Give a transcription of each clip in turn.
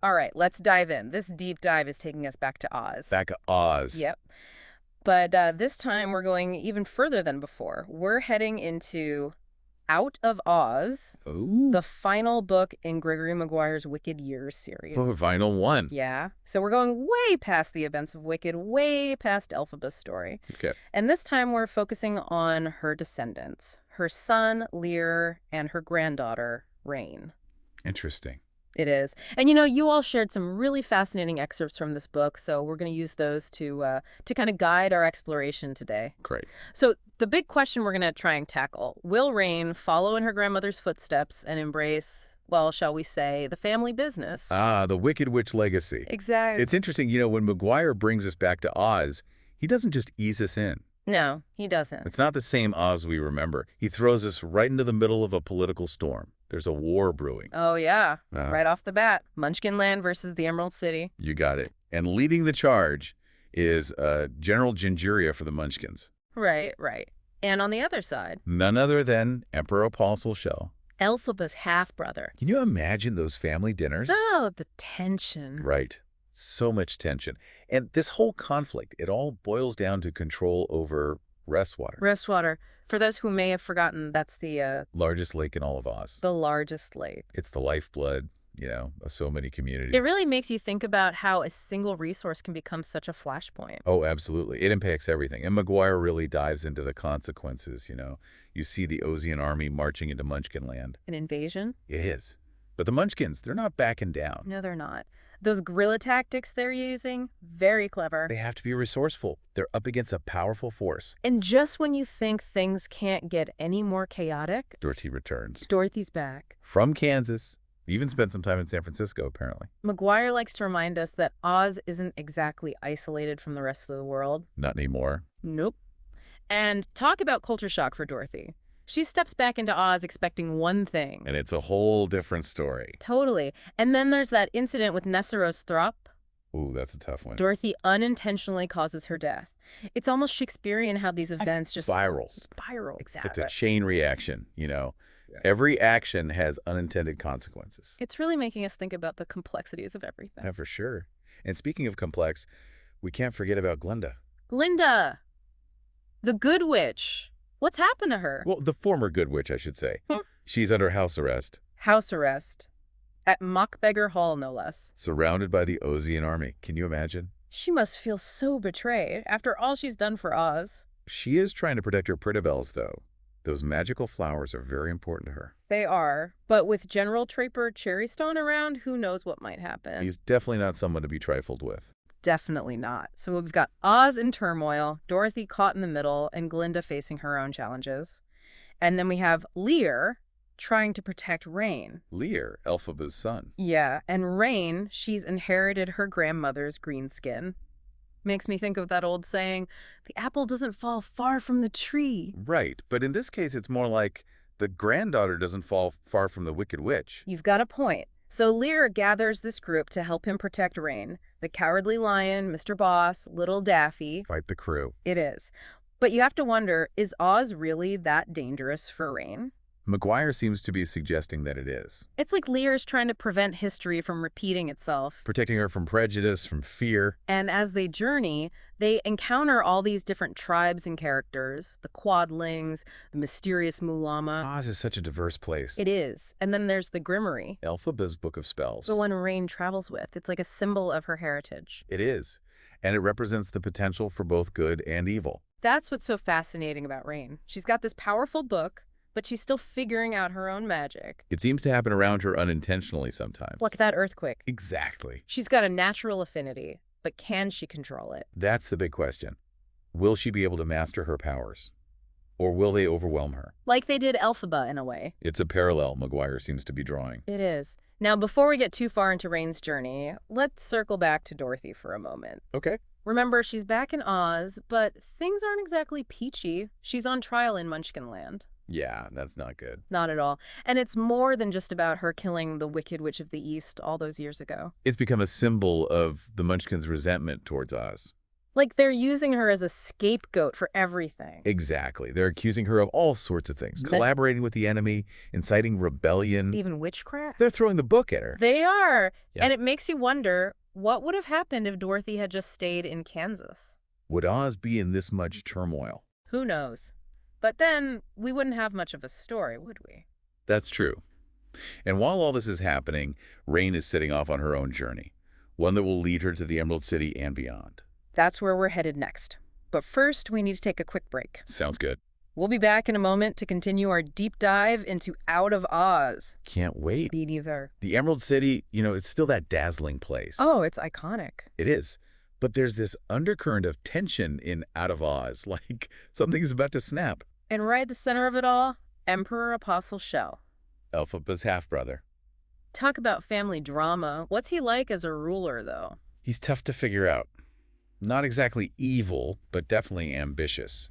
All right, let's dive in. This deep dive is taking us back to Oz. Back to Oz. Yep. But this time we're going even further than before. We're heading into Out of Oz, Ooh. the final book in Gregory Maguire's Wicked Years series. Oh, Vinyl 1. Yeah. So we're going way past the events of Wicked, way past Elphaba's story. Okay. And this time we're focusing on her descendants, her son, Lear, and her granddaughter, Rain. Interesting. It is. And you all shared some really fascinating excerpts from this book, so we're going to use those to kind of guide our exploration today. Great. So the big question we're going to try and tackle, will Rain follow in her grandmother's footsteps and embrace, well, shall we say, the family business? Ah, the Wicked Witch legacy. Exactly. It's interesting, when Maguire brings us back to Oz, he doesn't just ease us in. No, he doesn't. It's not the same Oz we remember. He throws us right into the middle of a political storm. There's a war brewing. Oh, yeah. Right off the bat. Munchkin Land versus the Emerald City. You got it. And leading the charge is General Gingeria for the Munchkins. Right. And on the other side, None other than Emperor Apostle Shell. Elphaba's half-brother. Can you imagine those family dinners? Oh, the tension. Right. So much tension. And this whole conflict, it all boils down to control over Restwater. Restwater. For those who may have forgotten, that's the Largest lake in all of Oz. largest lake. It's the lifeblood, of so many communities. It really makes you think about how a single resource can become such a flashpoint. Oh, absolutely. It impacts everything. And Maguire really dives into the consequences, You see the Ozian army marching into Munchkin Land. An invasion? It is. But the Munchkins, they're not backing down. No, they're not. Those guerrilla tactics they're using, very clever. They have to be resourceful. They're up against a powerful force. And just when you think things can't get any more chaotic, Dorothy returns. Dorothy's back. From Kansas. Even spent some time in San Francisco, apparently. Maguire likes to remind us that Oz isn't exactly isolated from the rest of the world. Not anymore. Nope. And talk about culture shock for Dorothy. She steps back into Oz expecting one thing. And it's a whole different story. Totally. And then there's that incident with Nesseros Throp. Ooh, that's a tough one. Dorothy unintentionally causes her death. It's almost Shakespearean how these events just Spirals. spiral. Exactly. It's a chain reaction, Every action has unintended consequences. It's really making us think about the complexities of everything. Yeah, for sure. And speaking of complex, we can't forget about Glinda. Glinda, the good witch. What's happened to her? Well, the former good witch, I should say. She's under house arrest. House arrest. At Mockbeggar Hall, no less. Surrounded by the Ozian army. Can you imagine? She must feel so betrayed after all she's done for Oz. She is trying to protect her Prettabells, though. Those magical flowers are very important to her. They are. But with General Traper Cherrystone around, who knows what might happen. He's definitely not someone to be trifled with. Definitely not. So we've got Oz in turmoil, Dorothy caught in the middle, and Glinda facing her own challenges. And then we have Lear trying to protect Rain. Lear, Elphaba's son. Yeah, and Rain, she's inherited her grandmother's green skin. Makes me think of that old saying, the apple doesn't fall far from the tree. Right, but in this case, it's more like the granddaughter doesn't fall far from the Wicked Witch. You've got a point. So Lear gathers this group to help him protect Rain. The Cowardly Lion, Mr. Boss, Little Daffy. Fight the crew. It is. But you have to wonder, is Oz really that dangerous for Rain? Maguire seems to be suggesting that it is. It's like Lear's trying to prevent history from repeating itself. Protecting her from prejudice, from fear. And as they journey, they encounter all these different tribes and characters. The Quadlings, the mysterious Mulama. Oz is such a diverse place. It is. And then there's the Grimmery. Elphaba's Book of Spells. The one Rain travels with. It's like a symbol of her heritage. It is. And it represents the potential for both good and evil. That's what's so fascinating about Rain. She's got this powerful book, but she's still figuring out her own magic. It seems to happen around her unintentionally sometimes. Like that earthquake. Exactly. She's got a natural affinity, but can she control it? That's the big question. Will she be able to master her powers? Or will they overwhelm her? Like they did Elphaba in a way. It's a parallel Maguire seems to be drawing. It is. Now, before we get too far into Rain's journey, let's circle back to Dorothy for a moment. Okay. Remember, she's back in Oz, but things aren't exactly peachy. She's on trial in Munchkin Land. Yeah, that's not good. Not at all. And it's more than just about her killing the Wicked Witch of the East all those years ago. It's become a symbol of the Munchkins' resentment towards Oz. Like they're using her as a scapegoat for everything. Exactly. They're accusing her of all sorts of things, But collaborating with the enemy, inciting rebellion. even witchcraft? They're throwing the book at her. They are. Yeah. And it makes you wonder, what would have happened if Dorothy had just stayed in Kansas? Would Oz be in this much turmoil? Who knows? But then we wouldn't have much of a story, would we? That's true. And while all this is happening, Rain is setting off on her own journey, one that will lead her to the Emerald City and beyond. That's where we're headed next. But first, we need to take a quick break. Sounds good. We'll be back in a moment to continue our deep dive into Out of Oz. Can't wait. Me neither. The Emerald City, it's still that dazzling place. Oh, it's iconic. It is. But there's this undercurrent of tension in Out of Oz, like something's about to snap. And right at the center of it all, Emperor Apostle Shell. Elphaba's half-brother. Talk about family drama. What's he like as a ruler, though? He's tough to figure out. Not exactly evil, but definitely ambitious.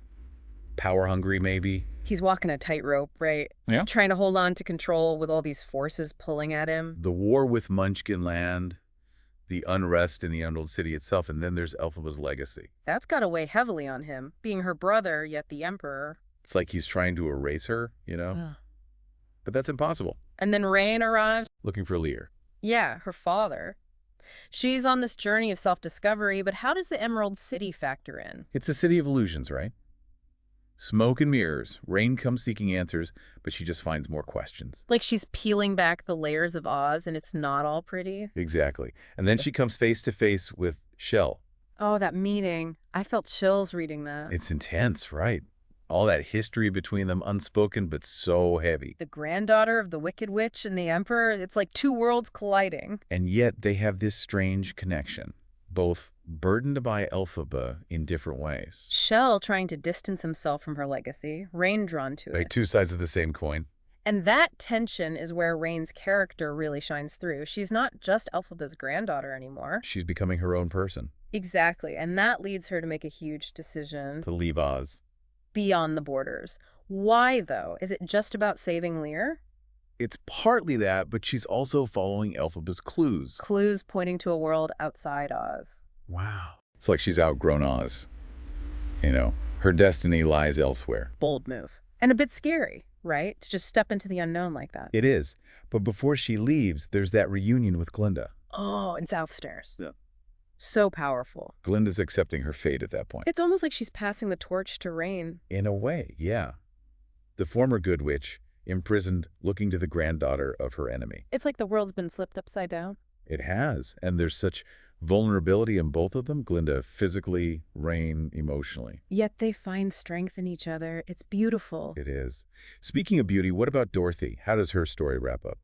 Power-hungry, maybe? He's walking a tightrope, right? Yeah. Trying to hold on to control with all these forces pulling at him. The war with Munchkinland, the unrest in the Emerald City itself, and then there's Elphaba's legacy. That's got to weigh heavily on him, being her brother, yet the emperor. It's like he's trying to erase her, Ugh. But that's impossible. And then Rain arrives. Looking for Lear. Yeah, her father. She's on this journey of self-discovery, but how does the Emerald City factor in? It's a city of illusions, right? Smoke and mirrors. Rain comes seeking answers, but she just finds more questions. Like she's peeling back the layers of Oz and it's not all pretty. Exactly. And then she comes face to face with Shell. Oh, that meeting. I felt chills reading that. It's intense, right? All that history between them, unspoken, but so heavy. The granddaughter of the Wicked Witch and the Emperor, it's like two worlds colliding. And yet they have this strange connection, both burdened by Elphaba in different ways. Shell trying to distance himself from her legacy, Rain drawn to Like it. two sides of the same coin. And that tension is where Rain's character really shines through. She's not just Elphaba's granddaughter anymore. She's becoming her own person. Exactly, and that leads her to make a huge decision. To leave Oz. Beyond the borders. Why, though? Is it just about saving Lear? It's partly that, but she's also following Elphaba's clues. Clues pointing to a world outside Oz. Wow. It's like she's outgrown Oz. Her destiny lies elsewhere. Bold move. And a bit scary, right? To just step into the unknown like that. It is. But before she leaves, there's that reunion with Glinda. Oh, and South Stairs. Yeah. So powerful. Glinda's accepting her fate at that point. It's almost like she's passing the torch to Rain. In a way, yeah. The former good witch, imprisoned, looking to the granddaughter of her enemy. It's like the world's been flipped upside down. It has, and there's such vulnerability in both of them, Glinda physically, Rain emotionally. Yet they find strength in each other. It's beautiful. It is. Speaking of beauty, what about Dorothy? How does her story wrap up?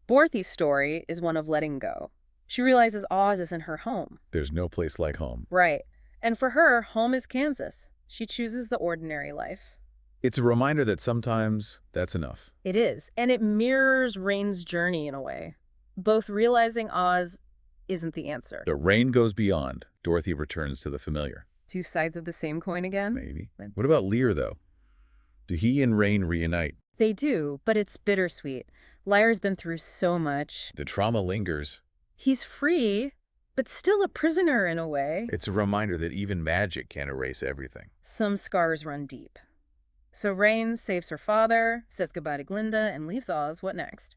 Dorothy's story is one of letting go. She realizes Oz isn't her home. There's no place like home. Right. And for her, home is Kansas. She chooses the ordinary life. It's a reminder that sometimes that's enough. It is. And it mirrors Rain's journey in a way. Both realizing Oz isn't the answer. The Rain goes beyond. Dorothy returns to the familiar. Two sides of the same coin again? Maybe. What about Lear, though? Do he and Rain reunite? They do, but it's bittersweet. Lyra's been through so much. The trauma lingers. He's free, but still a prisoner in a way. It's a reminder that even magic can't erase everything. Some scars run deep. So Rain saves her father, says goodbye to Glinda, and leaves Oz. What next?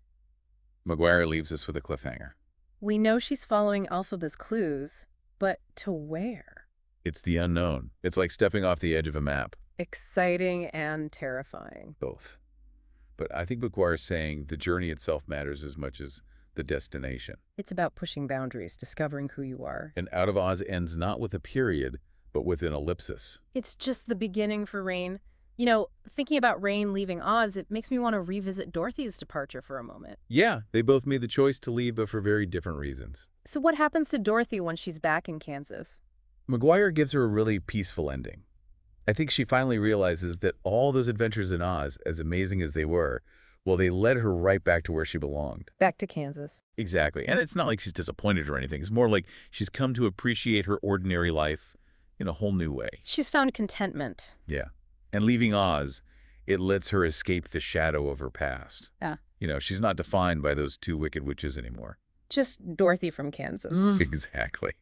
Maguire leaves us with a cliffhanger. We know she's following Elphaba's clues, but to where? It's the unknown. It's like stepping off the edge of a map. Exciting and terrifying. Both. But I think Maguire's saying the journey itself matters as much as the destination. It's about pushing boundaries, discovering who you are. And Out of Oz ends not with a period, but with an ellipsis. It's just the beginning for Rain. Thinking about Rain leaving Oz, it makes me want to revisit Dorothy's departure for a moment. Yeah, they both made the choice to leave, but for very different reasons. So what happens to Dorothy when she's back in Kansas? Maguire gives her a really peaceful ending. I think she finally realizes that all those adventures in Oz, as amazing as they were, well, they led her right back to where she belonged. Back to Kansas. Exactly. And it's not like she's disappointed or anything. It's more like she's come to appreciate her ordinary life in a whole new way. She's found contentment. Yeah. And leaving Oz, it lets her escape the shadow of her past. Yeah. She's not defined by those two wicked witches anymore. Just Dorothy from Kansas. Exactly.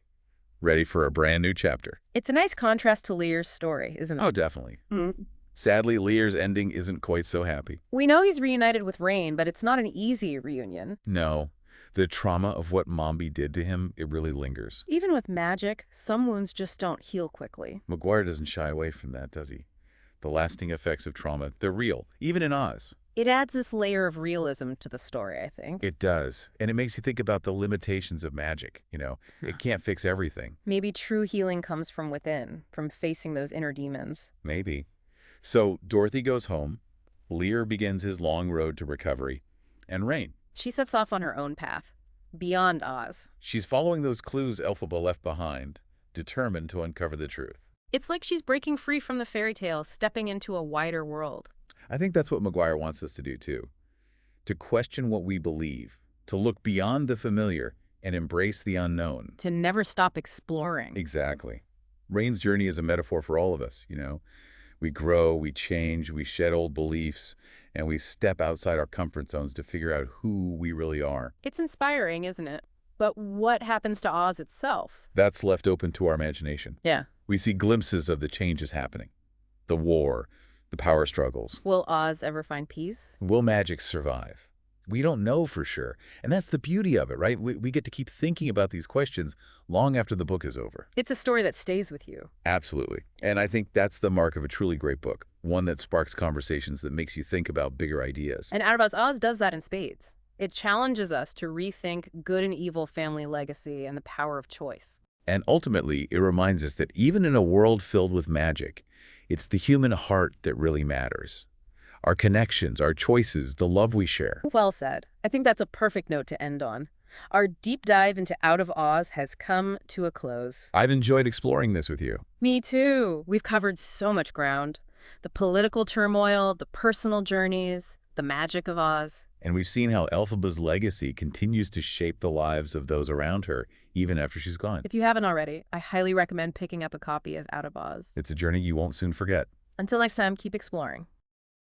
ready for a brand new chapter. It's a nice contrast to Lear's story, isn't it? Oh, definitely. Sadly, Lear's ending isn't quite so happy. We know he's reunited with Rain, but it's not an easy reunion. No, the trauma of what Mombi did to him, it really lingers. Even with magic, some wounds just don't heal quickly. Maguire doesn't shy away from that, does he? The lasting effects of trauma, they're real, even in Oz. It adds this layer of realism to the story, I think. It does. And it makes you think about the limitations of magic. It can't fix everything. Maybe true healing comes from within, from facing those inner demons. Maybe. So Dorothy goes home, Lear begins his long road to recovery, and Rain. She sets off on her own path, beyond Oz. She's following those clues Elphaba left behind, determined to uncover the truth. It's like she's breaking free from the fairy tale, stepping into a wider world. I think that's what Maguire wants us to do, too. To question what we believe, to look beyond the familiar and embrace the unknown. To never stop exploring. Exactly. Rain's journey is a metaphor for all of us. We grow, we change, we shed old beliefs, and we step outside our comfort zones to figure out who we really are. It's inspiring, isn't it? But what happens to Oz itself? That's left open to our imagination. Yeah. We see glimpses of the changes happening. The war, the power struggles. Will Oz ever find peace? Will magic survive? We don't know for sure. And that's the beauty of it, right? We get to keep thinking about these questions long after the book is over. It's a story that stays with you. Absolutely. And I think that's the mark of a truly great book. One that sparks conversations that makes you think about bigger ideas. And Out of Oz does that in spades. It challenges us to rethink good and evil family legacy and the power of choice. And ultimately, it reminds us that even in a world filled with magic, it's the human heart that really matters. Our connections, our choices, the love we share. Well said. I think that's a perfect note to end on. Our deep dive into Out of Oz has come to a close. I've enjoyed exploring this with you. Me too. We've covered so much ground. The political turmoil, the personal journeys, the magic of Oz. And we've seen how Elphaba's legacy continues to shape the lives of those around her, even after she's gone. If you haven't already, I highly recommend picking up a copy of Out of Oz. It's a journey you won't soon forget. Until next time, keep exploring.